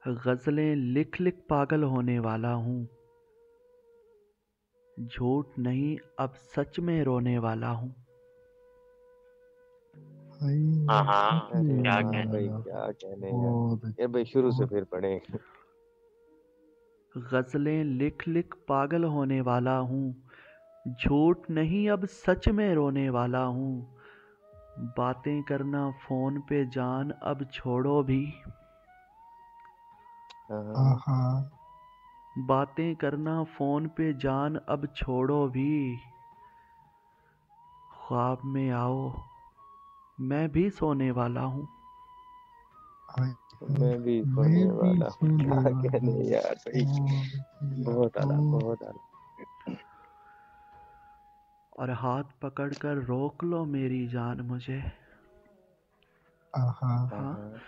गज़लें लिख लिख पागल होने वाला हूँ। झूठ नहीं अब सच में रोने वाला हूँ। हाँ हाँ, अरे क्या वाह कहने। भाई, क्या कहने यार। बहुत यार भाई शुरू से बहुत फिर पढ़े। गज़लें लिख लिख पागल होने वाला हूँ। झूठ नहीं अब सच में रोने वाला हूँ। बातें करना फ़ोन पे जान अब छोड़ो भी। हाँ, हाँ। बातें करना फ़ोन पे जान अब छोड़ो भी। ख्वाब में आओ मैं भी सोने वाला हूँ। मैं भी मैं सोने भी वाला हूँ। सोने क्या वाला कहने हूँ। यार भाई। बहुत आला, बहुत आला। और हाथ पकड़कर रोक लो मेरी जान मुझे। हाँ। हाँ,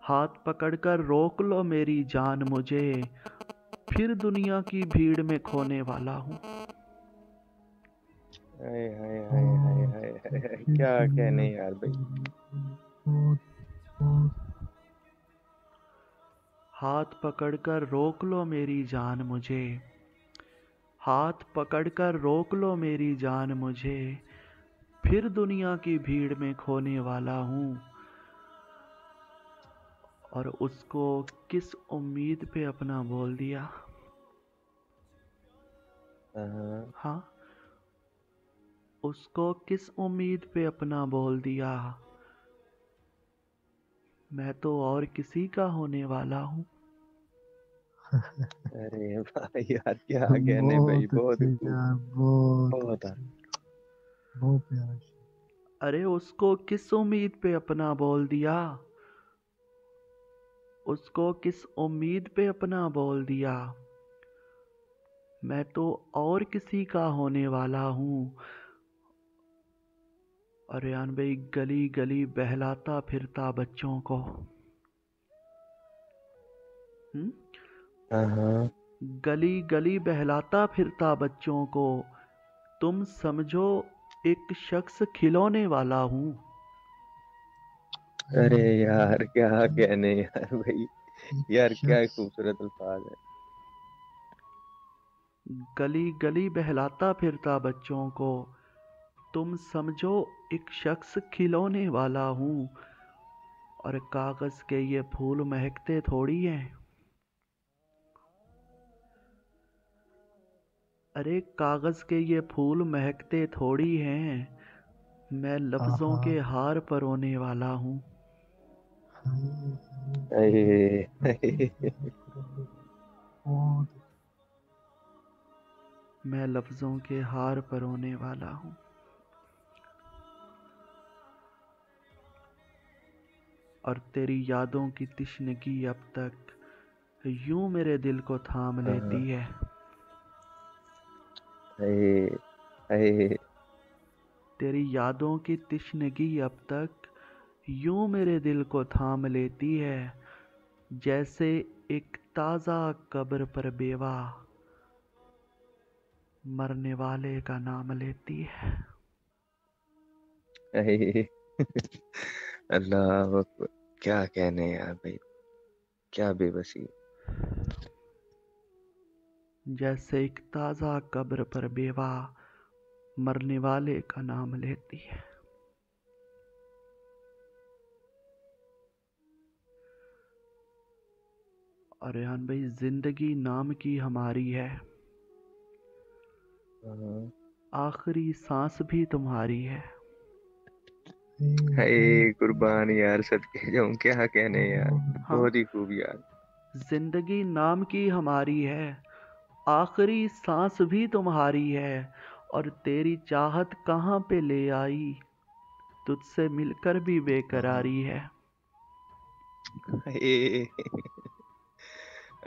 हाथ पकड़कर रोक लो मेरी जान मुझे। फिर दुनिया की भीड़ में खोने वाला हूँ। हाय हाय हाय हाय हाय हाय हाय, क्या कहने यार भाई। हाथ पकड़कर रोक लो मेरी जान मुझे। हाथ पकड़कर रोक लो मेरी जान मुझे। फिर दुनिया की भीड़ में खोने वाला हूँ। और उसको किस उम्मीद पे अपना बोल दिया। हाँ, उसको किस उम्मीद पे अपना बोल दिया। मैं तो और किसी का होने वाला हूँ। अरे भाई यार, क्या कहने भाई। बहुत बहुत अच्छे खूब, यार, बहुत बहुत अच्छे, आला। बहुत प्यारा। अरे उसको किस उम्मीद पे अपना बोल दिया। उसको किस उम्मीद पे अपना बोल दिया। मैं तो और किसी का होने वाला हूँ। और यान भाई गली गली बहलाता फिरता बच्चों को। हाँ, गली गली बहलाता फिरता बच्चों को। तुम समझो एक शख्स खिलौने वाला हूँ। अरे यार क्या कहने यार भाई। यार क्या खूबसूरत अल्फाज है। गली गली बहलाता फिरता बच्चों को। तुम समझो एक शख्स खिलौने वाला हूँ। और कागज के ये फूल महकते थोड़ी हैं। अरे कागज के ये फूल महकते थोड़ी हैं। मैं लफ्जों के हार परोने वाला हूँ। अरे, अरे, मैं लफ्जों के हार परोने वाला हूँ। और तेरी यादों की तिश्नगी अब तक यूं मेरे दिल को थाम लेती है। अरे, अरे, तेरी यादों की तिश्नगी अब तक यूं मेरे दिल को थाम लेती है। जैसे एक ताज़ा कब्र पर बेवा मरने वाले का नाम लेती है। अरे, अल्लाह अकबर। क्या कहने यार भाई, क्या बेबसी। जैसे एक ताज़ा कब्र पर बेवा मरने वाले का नाम लेती है। और यान भाई जिंदगी नाम की हमारी है। आखिरी सांस भी तुम्हारी है। हाय कुर्बान यार, सदके जाऊं, क्या कहने यार। हाँ, बहुत ही खूब यार। जिंदगी नाम की हमारी है। आखिरी सांस भी तुम्हारी है। और तेरी चाहत कहाँ पे ले आई। तुझसे मिलकर भी बेकरारी है। हाय,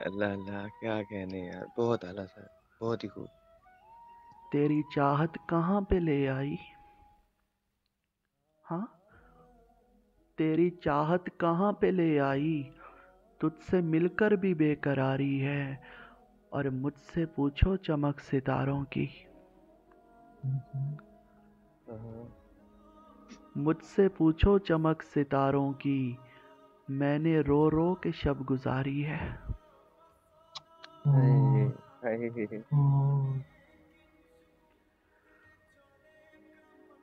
अल्लाह अल्लाह, क्या कहने यार। बहुत आला सर, बहुत ही खूब। तेरी चाहत कहाँ पे ले आई। हाँ, तेरी चाहत कहाँ पे ले आई। तुझसे मिलकर भी बेकरारी है। और मुझसे पूछो चमक सितारों की। मुझसे पूछो चमक सितारों की। मैंने रो रो के शब गुजारी है। हाय बहुत हाय बहुत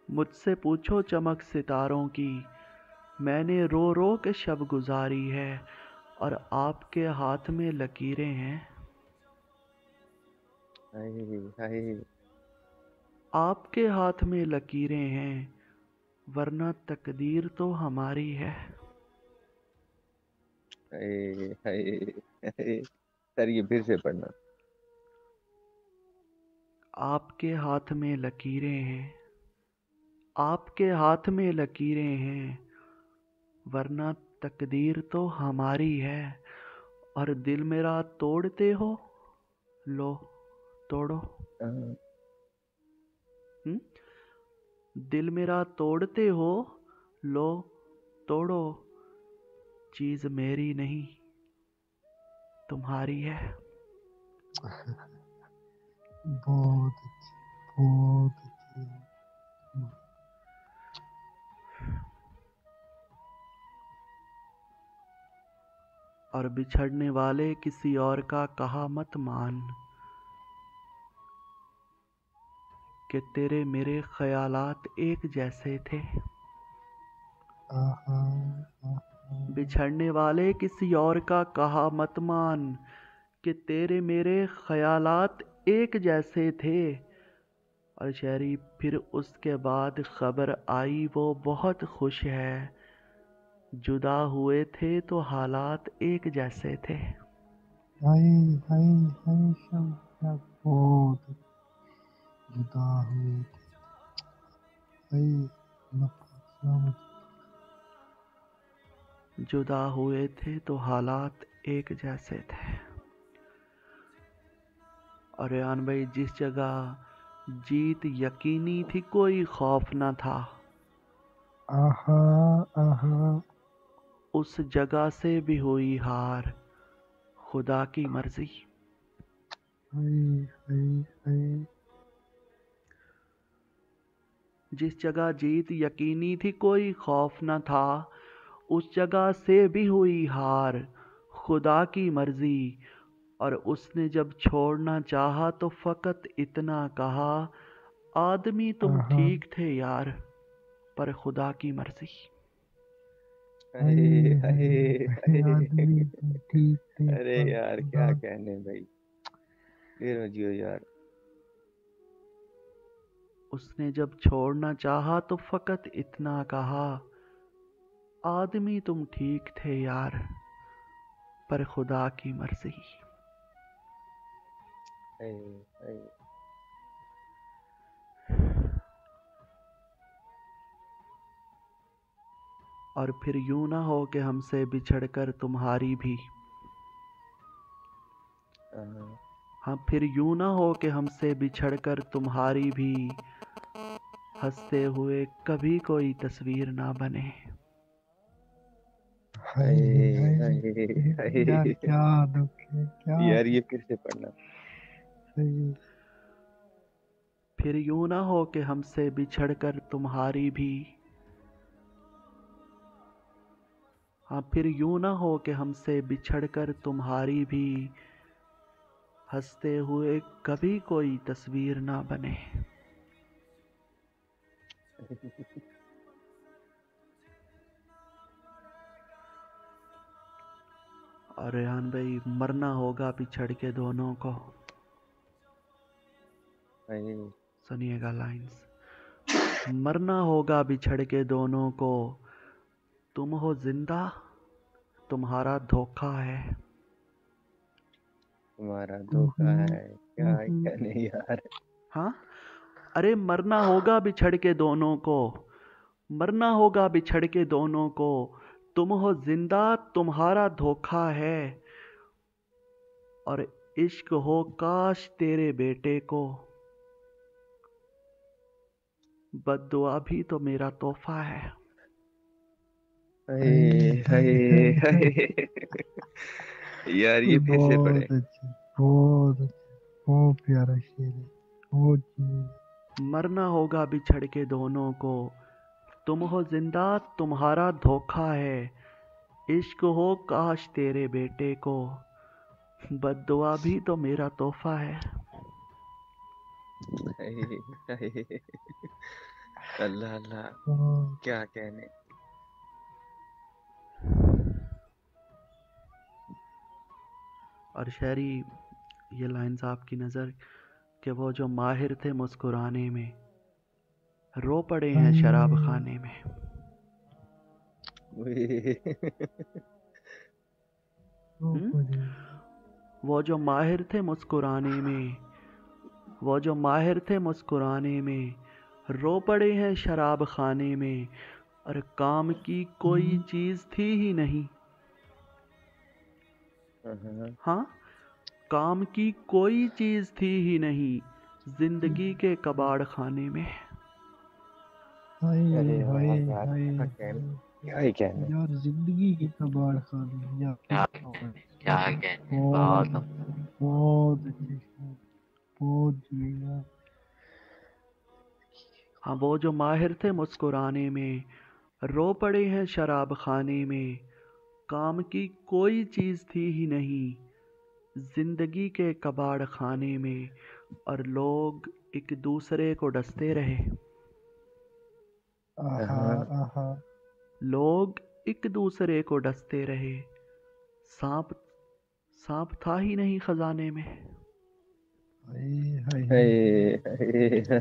मुझसे पूछो चमक सितारों की, मैंने रो रो के शब गुजारी है। और आपके हाथ में लकीरें हैं, हाय हाय आपके हाथ में लकीरें हैं, वरना तकदीर तो हमारी है। हाय हाय। सर ये फिर से पढ़ना। आपके हाथ में लकीरें हैं, आपके हाथ में लकीरें हैं, वरना तकदीर तो हमारी है। और दिल मेरा तोड़ते हो, लो तोड़ो। हाँ, हुँ? दिल मेरा तोड़ते हो, लो तोड़ो। चीज़ मेरी नहीं, तुम्हारी है। बहुत अच्छी, बहुत अच्छी। और बिछड़ने वाले किसी और का कहा मत मान, कि तेरे मेरे ख्यालात एक जैसे थे। आहा आहा बिछड़ने वाले किसी और का कहा मत मान, कि तेरे मेरे ख्यालात एक जैसे थे। और शहरी फिर उसके बाद खबर आई वो बहुत खुश है, जुदा हुए थे तो हालात एक जैसे थे। हाय हाय हाय शब बहुत जुदा हुए थे। हाय अल्लाह पाक सलामत। जुदा हुए थे तो हालात एक जैसे थे। और रेहान भाई, जिस जगह जीत यकीनी थी कोई खौफ न था, आहा आहा उस जगह से भी हुई हार, खुदा की मर्जी। हाय हाय हाय जिस जगह जीत यकीनी थी कोई खौफ न था, उस जगह से भी हुई हार, खुदा की मर्जी। और उसने जब छोड़ना चाहा तो फकत इतना कहा, आदमी तुम आहा ठीक थे यार, पर खुदा की मर्जी। हाय हाय हाय हाय हाय हाय। आदमी तुम ठीक थे अरे पर यार खुदा। क्या कहने भाई, फिर जियो यार। उसने जब छोड़ना चाहा तो फकत इतना कहा, आदमी तुम ठीक थे यार, पर खुदा की मर्जी। हाय हाय और फिर यूं ना हो कि हमसे बिछड़कर तुम्हारी भी, हाँ, हाँ फिर यूं ना हो कि हमसे बिछड़कर तुम्हारी भी, हंसते हुए कभी कोई तस्वीर ना बने। हाय हाय हाय हाय यार हाय। क्या दुख है, क्या यार ये फिर से पढ़ना। सही। फिर यूं ना हो कि हमसे बिछड़कर तुम्हारी भी, हाँ फिर यूं ना हो कि हमसे बिछड़कर तुम्हारी भी, हंसते हुए कभी कोई तस्वीर ना बने। और रेहान भाई, मरना होगा बिछड़ के दोनों को। हाय सुनिएगा लाइंस। मरना होगा बिछड़ के दोनों को, तुम हो जिंदा, तुम्हारा धोखा है। तुम्हारा धोखा है, क्या हम्म, कहने यार। हाँ, अरे मरना होगा बिछड़ के दोनों को, मरना होगा बिछड़ के दोनों को, तुम हो जिंदा, तुम्हारा धोखा है। और इश्क हो काश तेरे बेटे को, बद्दुआ भी तो मेरा तोहफा है। हाय हाय हाय। यार ये फिर से पढ़े। बहुत अच्छी, बहुत अच्छी, बहुत प्यारा शेर है, बहुत जी। मरना होगा बिछड़ के दोनों को, तुम हो जिंदा, तुम्हारा धोखा है। इश्क हो काश तेरे बेटे को, बद्दुआ भी तो मेरा तोहफा है। हाय, हाय, अल्लाह अल्लाह, बहुत क्या कहने। और शायरी, ये लाइन्स आपकी नज़र कि वो जो माहिर थे मुस्कुराने में, रो पड़े हैं शराब हाय, खाने में। ओए, वो हुँ? बड़े वो जो माहिर थे मुस्कुराने में, वो जो माहिर थे मुस्कुराने में, रो पड़े हैं शराब खाने में। और काम की कोई चीज़ थी ही नहीं। हाँ, हाँ, काम की कोई चीज़ थी ही नहीं, जिंदगी के कबाड़ खाने में। हाय अरे हाय वाह यार, हाय क्या कहने, हाय, क्या ही कहने। यार जिंदगी की कबाड़ खानी यार। क्या क्या कहने, बहुत बहुत बहुत अच्छे शेर, बहुत बढ़िया। हाँ, वो जो माहिर थे मुस्कुराने में, रो पड़े हैं शराब खाने में। काम की कोई चीज़ थी ही नहीं, जिंदगी के कबाड़ खाने में। और लोग एक दूसरे को डसते रहे। आहा हाँ, आहा, लोग एक दूसरे को डसते रहे। सांप सांप था ही नहीं खजाने में। हाय हाय हाय हाय, हाय। हाय, हाय।